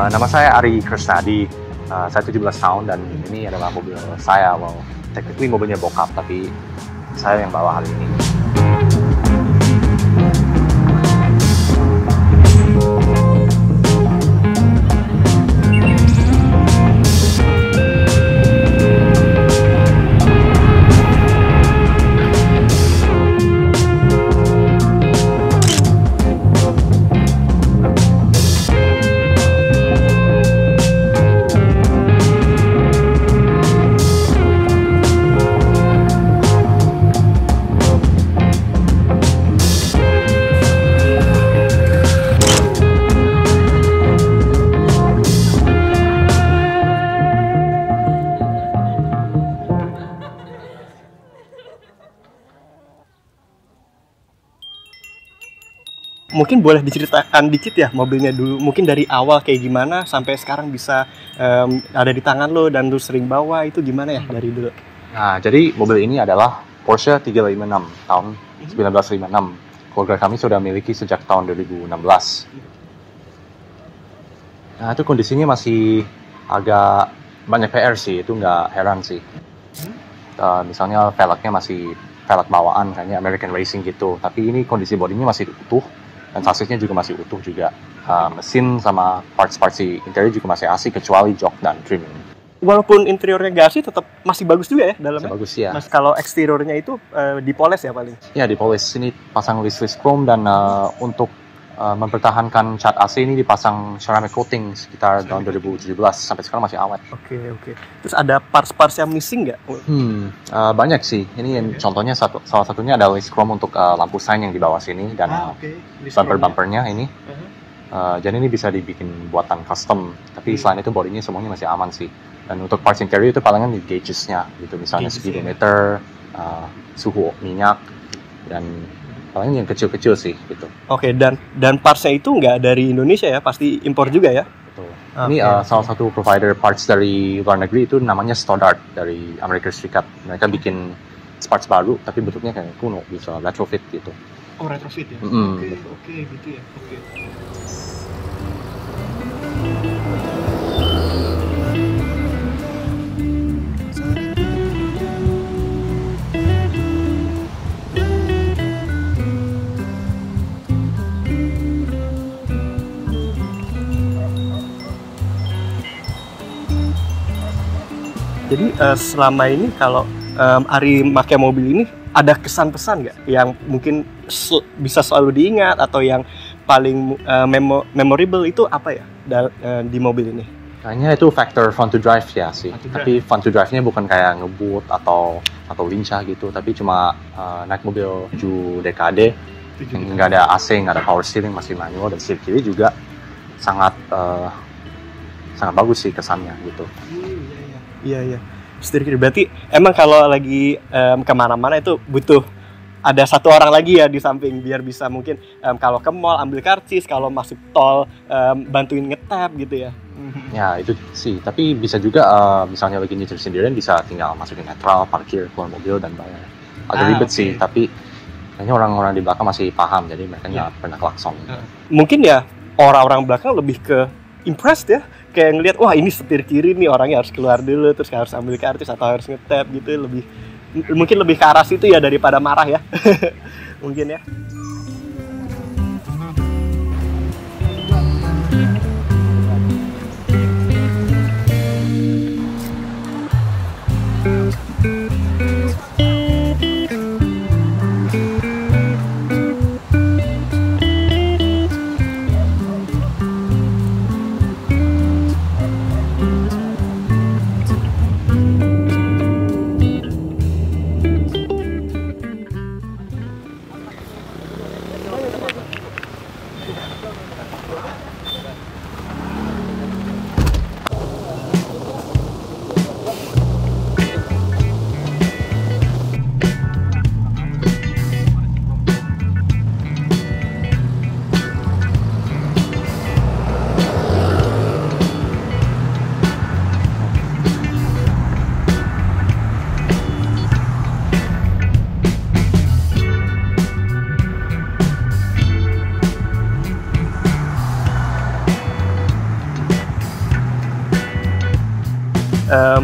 Nama saya Ari Krisnadi, saya 17 tahun dan ini adalah mobil saya. Well, technically mobilnya bokap, tapi saya yang bawa hari ini. Mungkin boleh diceritakan dikit ya mobilnya dulu, mungkin dari awal kayak gimana sampai sekarang bisa ada di tangan lo dan lo sering bawa, itu gimana ya dari dulu? Nah, jadi mobil ini adalah Porsche 356 tahun 1956. Keluarga kami sudah miliki sejak tahun 2016. Nah, itu kondisinya masih agak banyak PR sih, itu nggak heran sih. Misalnya velgnya masih velg bawaan, kayaknya American Racing gitu. Tapi ini kondisi bodinya masih utuh. Dan sasisnya juga masih utuh juga. Mesin sama parts-parts di interior juga masih asik kecuali jok dan trim. Walaupun interiornya gak asli, tetap masih bagus juga ya dalamnya? Masih bagus ya. Mas, kalau eksteriornya itu dipoles ya paling? Ya, dipoles. Ini pasang list chrome dan untuk mempertahankan cat AC ini dipasang ceramic coating sekitar tahun 2017. Sampai sekarang masih awet. Oke. Terus ada parts-parts yang missing nggak? Banyak sih. Ini yang contohnya salah satunya ada list chrome untuk lampu sign yang di bawah sini dan bumper-bumpernya ini. Jadi ini bisa dibikin buatan custom. Tapi selain itu bodinya semuanya masih aman sih. Dan untuk parts interior itu palingan di gauges-nya gitu. Misalnya speedometer, suhu minyak, dan paling yang kecil-kecil sih gitu. Oke, dan parts-nya itu nggak dari Indonesia ya? Pasti impor juga ya? Betul. Ini salah satu provider parts dari luar negeri, itu namanya Stoddart dari Amerika Serikat. Mereka bikin parts baru tapi bentuknya kayak kuno, bisa retrofit gitu. Oh, retrofit ya? Oke, gitu ya. Oke. Jadi selama ini kalau Ari pakai mobil ini, ada kesan pesan nggak yang mungkin bisa selalu diingat atau yang paling memorable itu apa ya di mobil ini? Kayaknya itu faktor fun to drive ya sih. Tapi fun to drive-nya bukan kayak ngebut atau lincah gitu, tapi cuma naik mobil 7 dekade, nggak ada AC, nggak ada power steering, masih manual, dan setir kiri juga sangat bagus sih kesannya gitu. Iya. Setir kiri. Berarti emang kalau lagi kemana-mana itu butuh ada satu orang lagi ya di samping biar bisa mungkin kalau ke mall ambil karcis, kalau masuk tol bantuin ngetap gitu ya. Ya itu sih. Tapi bisa juga misalnya lagi nyetir sendirian bisa tinggal masukin netral, parkir, keluar mobil dan bayar. Agak ribet sih, tapi kayaknya orang-orang di belakang masih paham, jadi mereka nggak pernah klakson. Mungkin ya orang-orang belakang lebih ke impressed ya, kayak ngelihat wah ini setir kiri nih, orangnya harus keluar dulu terus harus ambil karcis atau harus ngetap gitu, mungkin lebih ke arah situ ya daripada marah ya. Mungkin ya.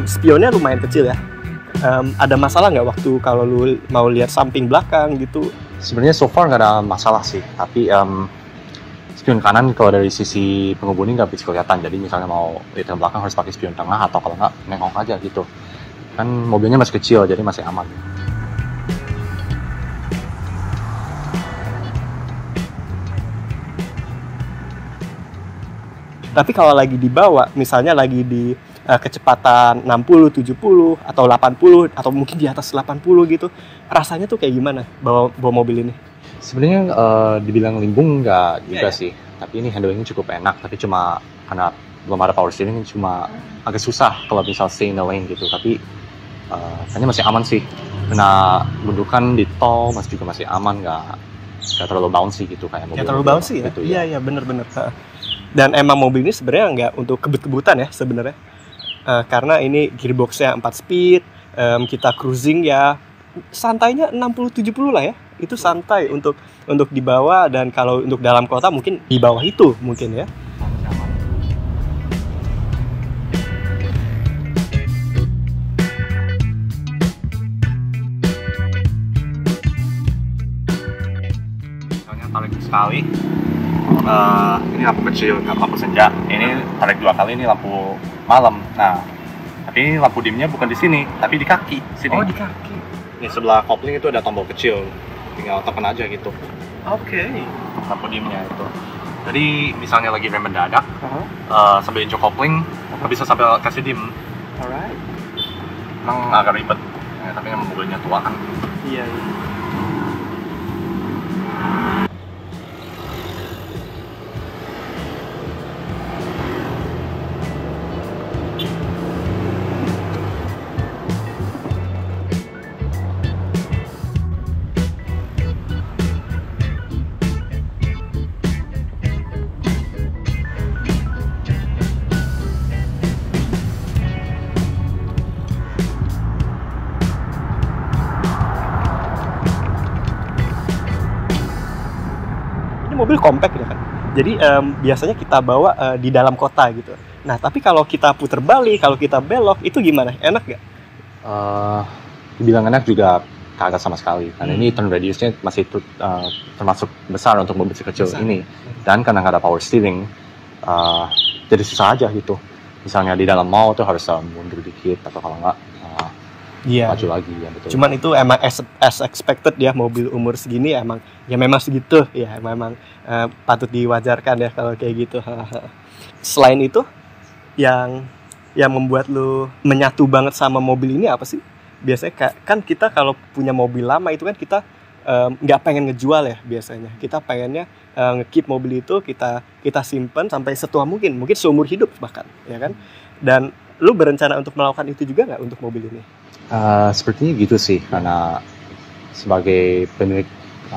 spionnya lumayan kecil ya. Ada masalah nggak waktu kalau lu mau lihat samping belakang gitu? Sebenarnya so far nggak ada masalah sih, tapi spion kanan kalau dari sisi pengemudi nggak bisa kelihatan. Jadi misalnya mau lihat ke belakang harus pakai spion tengah, atau kalau nggak nengok aja gitu. Kan mobilnya masih kecil, jadi masih aman. Tapi kalau lagi dibawa, misalnya lagi di kecepatan 60, 70, atau 80, atau mungkin di atas 80 gitu, rasanya tuh kayak gimana bawa mobil ini? Sebenarnya dibilang limbung nggak juga sih, tapi ini handlingnya cukup enak. Tapi cuma karena belum ada power steering, cuma agak susah kalau misal stay in the lane gitu. Tapi kayaknya masih aman sih, karena gundukan di tol juga masih aman, nggak terlalu bouncy gitu kayak mobil. Nggak terlalu bouncy ya? Gitu, iya bener-bener. Dan emang mobil ini sebenarnya nggak untuk kebut-kebutan ya sebenarnya, karena ini gearboxnya 4 speed, kita cruising ya santainya 60-70 lah ya, itu santai untuk dibawa. Dan kalau untuk dalam kota mungkin di bawah itu mungkin ya. Misalnya tarik sekali, ini lampu kecil, lampu senja. Ini tarik 2 kali, ini lampu malam. Nah, tapi ini lampu dimnya bukan di sini, tapi di kaki sini. Oh, di kaki. Ini sebelah kopling itu ada tombol kecil, tinggal tekan aja gitu. Oke. Lampu dimnya itu. Jadi misalnya lagi rem mendadak, sambil injek kopling, nggak bisa sambil kasih dim. Alright. Emang agak ribet, ya, tapi emang mobilnya tua kan. Iya. Mobil compact ya kan, jadi biasanya kita bawa di dalam kota gitu. Nah tapi kalau kita puter balik, kalau kita belok, itu gimana? Enak nggak? Dibilang enak juga kagak sama sekali, karena ini turn radiusnya masih termasuk besar untuk mobil sekecil ini. Dan karena nggak ada power steering, jadi susah aja gitu. Misalnya di dalam mall tuh harus mundur dikit, atau kalau nggak maju lagi ya, betul. Cuman itu emang as expected ya, mobil umur segini emang ya memang segitu ya, memang patut diwajarkan ya kalau kayak gitu. Selain itu, yang membuat lu menyatu banget sama mobil ini apa sih? Biasanya kan kita kalau punya mobil lama itu kan kita nggak pengen ngejual ya biasanya. Kita pengennya nge-keep mobil itu, kita simpen sampai setua mungkin seumur hidup bahkan, ya kan? Dan lu berencana untuk melakukan itu juga nggak untuk mobil ini? Sepertinya gitu sih, karena sebagai pemilik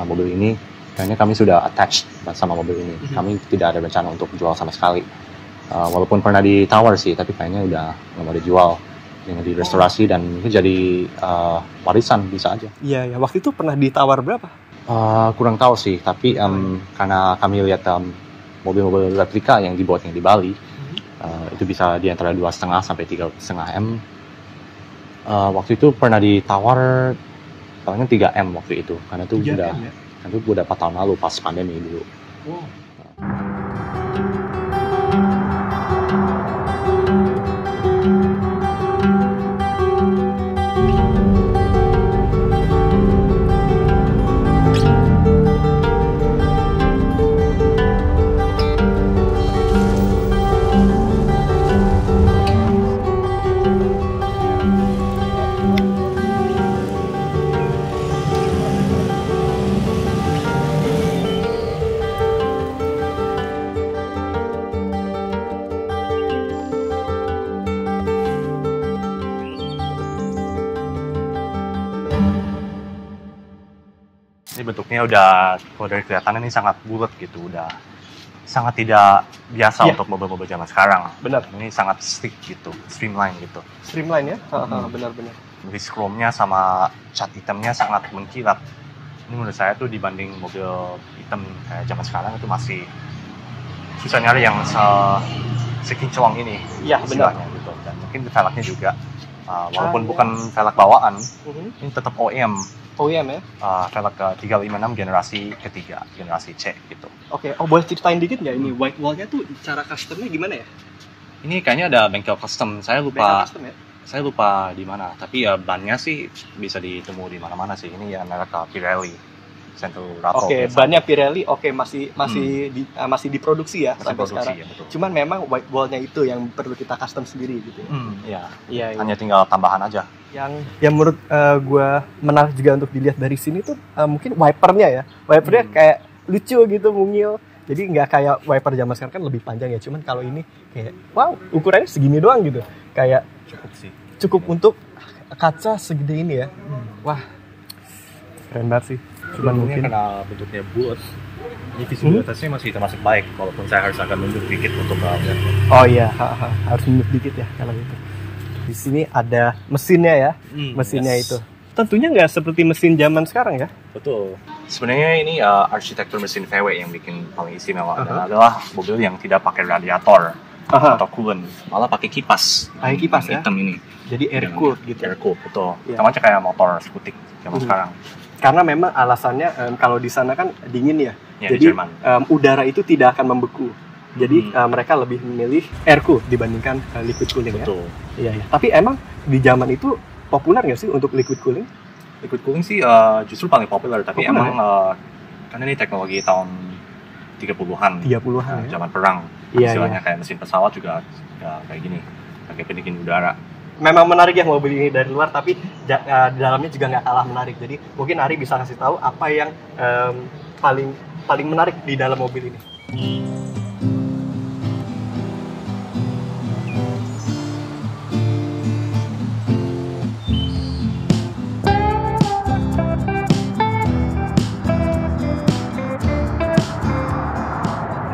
mobil ini, kayaknya kami sudah attached sama mobil ini. Kami tidak ada rencana untuk jual sama sekali. Walaupun pernah ditawar sih, tapi kayaknya udah nggak mau dijual, yang direstorasi dan mungkin jadi warisan bisa aja. Iya, waktu itu pernah ditawar berapa? Kurang tahu sih, tapi karena kami lihat mobil-mobil replika yang dibuat di Bali, itu bisa di antara 2,5 sampai 3,5 M. Waktu itu pernah ditawar paling 3 M waktu itu, karena itu udah ya? Kan itu udah 4 tahun lalu pas pandemi dulu. Wow. Ini bentuknya udah, kalau dari kelihatan ini sangat bulat gitu, udah sangat tidak biasa untuk mobil-mobil zaman sekarang. Benar. Ini sangat sleek gitu, streamline gitu. Streamline ya? Benar-benar. Jadi chrome-nya sama cat hitamnya sangat mengkilat. Ini menurut saya tuh dibanding mobil hitam kayak zaman sekarang itu masih susah nyari yang sekinclong ini. Iya, benar. Gitu. Dan mungkin velgnya juga. Walaupun bukan velg bawaan, ini tetap OEM. OEM ya? Velg ke 356 generasi ketiga, generasi C gitu. Oke, boleh ceritain dikit nggak ini white wall-nya tuh cara customnya gimana ya? Ini kayaknya ada bengkel custom, saya lupa. Bengkel custom ya? Saya lupa di mana, tapi ya bannya sih bisa ditemu di mana-mana sih. Ini ya merek Pirelli, Centurato. Oke, bannya Pirelli, masih diproduksi ya sampai sekarang. Ya, betul. Cuman memang white wall-nya itu yang perlu kita custom sendiri gitu ya. Iya. Hanya tinggal tambahan aja. Yang menurut gue menarik juga untuk dilihat dari sini tuh mungkin wipernya ya. Wipernya kayak lucu gitu, mungil. Jadi nggak kayak wiper zaman sekarang kan lebih panjang ya. Cuman kalau ini kayak wow, ukurannya segini doang gitu. Kayak cukup untuk kaca segede ini ya. Wah, keren banget sih. Cuman mungkin karena bentuknya bulat, ini visibilitasnya masih termasuk baik. Walaupun saya harus agak mundur dikit untuk melihatnya. Oh iya, harus mundur dikit ya kalau gitu. Di sini ada mesinnya ya, mesinnya itu. Tentunya nggak seperti mesin zaman sekarang ya. Betul. Sebenarnya ini arsitektur mesin VW yang bikin paling istimewa. Dan adalah mobil yang tidak pakai radiator atau coolant, malah pakai kipas. Pakai kipas ya? Hitam ini. Jadi air cooled gitu. Air cooled, betul. Sama aja kayak motor skutik zaman sekarang. Karena memang alasannya kalau di sana kan dingin ya. Ya, jadi udara itu tidak akan membeku. Jadi mereka lebih memilih air cool dibandingkan liquid cooling. Betul. Ya. Iya. Tapi emang di zaman itu populer nggak sih untuk liquid cooling? Liquid cooling sih justru paling populer, tapi emang karena ini teknologi tahun 30-an. 30-an ya? Zaman perang. Istilahnya kayak mesin pesawat juga kayak gini, pakai pendingin udara. Memang menarik ya mobil ini dari luar, tapi di dalamnya juga nggak kalah menarik. Jadi mungkin Ari bisa kasih tahu apa yang paling menarik di dalam mobil ini.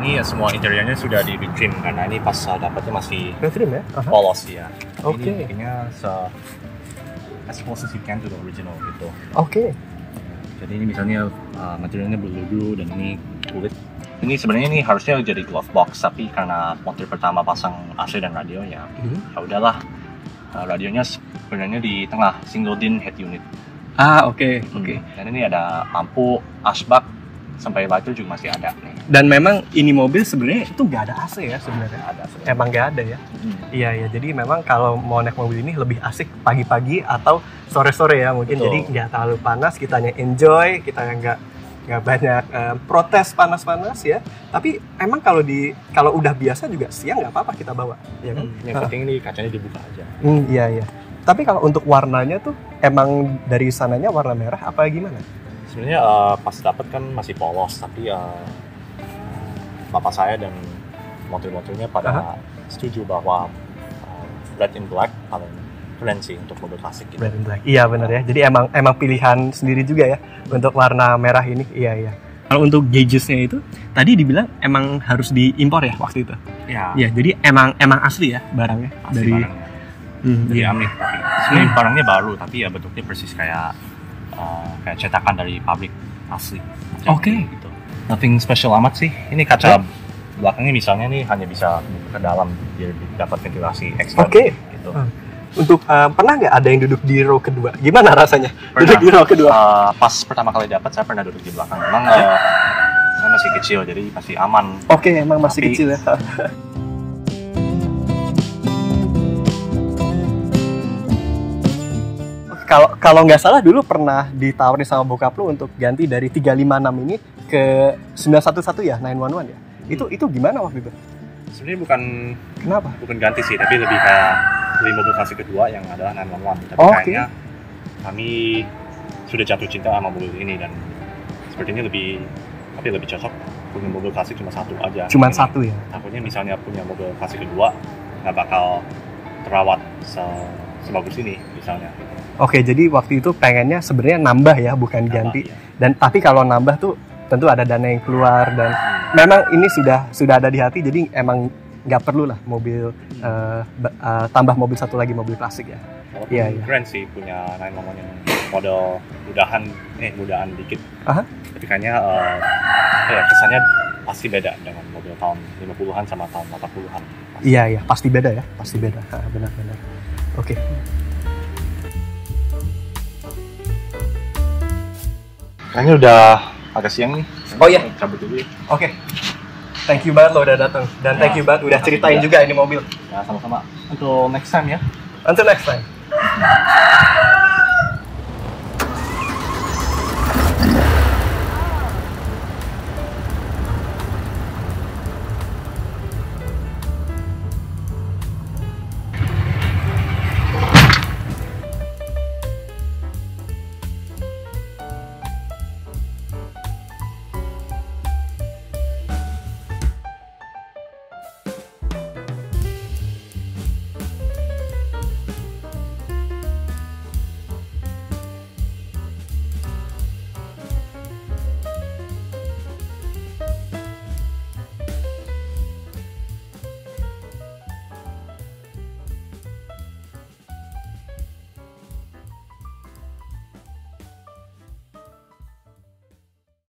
Ini ya semua interiornya sudah di trim karena ini pas dapatnya masih trim ya? polos ya. Oke. Ini bikinnya as close as you can to the original gitu. Oke. Jadi ini misalnya materialnya berludu dan ini kulit. Ini sebenarnya ini harusnya jadi glove box, tapi karena motor pertama pasang AC dan radio ya, ya udahlah. Radionya sebenarnya di tengah, single din head unit. Oke. Dan ini ada lampu, ashbak, sampai lighter juga masih ada nih. Dan memang ini mobil sebenarnya itu nggak ada AC ya sebenarnya. Emang nggak ada ya. Iya. Jadi memang kalau mau naik mobil ini lebih asik pagi-pagi atau sore-sore ya mungkin. Betul. Jadi nggak terlalu panas, kitanya enjoy, kita nggak banyak protes panas-panas ya. Tapi emang kalau udah biasa juga siang nggak apa-apa kita bawa, ya kan? Yang penting ini kacanya dibuka aja. Iya. Tapi kalau untuk warnanya tuh emang dari sananya warna merah apa gimana? Sebenarnya pas dapat kan masih polos, tapi bapak saya dan motor-motornya pada setuju bahwa red and black paling keren sih untuk mobil klasik gitu. Red and black. Iya benar ya. Jadi emang pilihan sendiri juga ya untuk warna merah ini. Iya. Kalau untuk gaugesnya itu tadi dibilang emang harus diimpor ya waktu itu. Iya. Jadi emang asli ya barangnya asli dari barangnya. Dari Amerika. Sebenarnya barangnya baru tapi ya bentuknya persis kayak cetakan dari pabrik asli. Oke. Gitu. Nothing special amat sih. Ini kaca belakangnya misalnya nih hanya bisa ke dalam biar dapat ventilasi ekstra. Oke. Gitu. Untuk pernah nggak ada yang duduk di row kedua? Gimana rasanya? Pernah. Duduk di row kedua? Pas pertama kali dapat saya pernah duduk di belakang. Memang saya masih kecil jadi masih aman. Oke, emang masih kecil ya. Kalau nggak salah dulu pernah ditawarin sama bokap lu untuk ganti dari 356 ini ke 911 ya, 911 ya. Itu gimana waktu itu? Sebenarnya bukan ganti sih, tapi lebih kayak beli mobil klasik kedua yang adalah 911. Tapi kayaknya kami sudah jatuh cinta sama mobil ini dan sepertinya lebih cocok punya mobil klasik cuma satu aja. Cuma satu ya? Takutnya misalnya punya mobil klasik kedua nggak bakal terawat sebagus ini misalnya. Oke, jadi waktu itu pengennya sebenarnya nambah ya, bukan ganti. Iya. Dan tapi kalau nambah tuh tentu ada dana yang keluar dan memang ini sudah ada di hati, jadi emang nggak perlu lah mobil tambah mobil satu lagi mobil klasik ya. Iya. Keren sih punya 911 yang model mudahan dikit. Tapi kayaknya kesannya pasti beda dengan mobil tahun 50-an sama tahun 80-an. Iya, pasti beda ya, pasti beda. Benar-benar. Oke. Kayaknya udah agak siang nih. Oh iya. Cabut dulu ya. Oke. Thank you banget lo udah datang dan thank you banget udah ceritain juga ini mobil. Ya, sama-sama. Until next time ya. Until next time.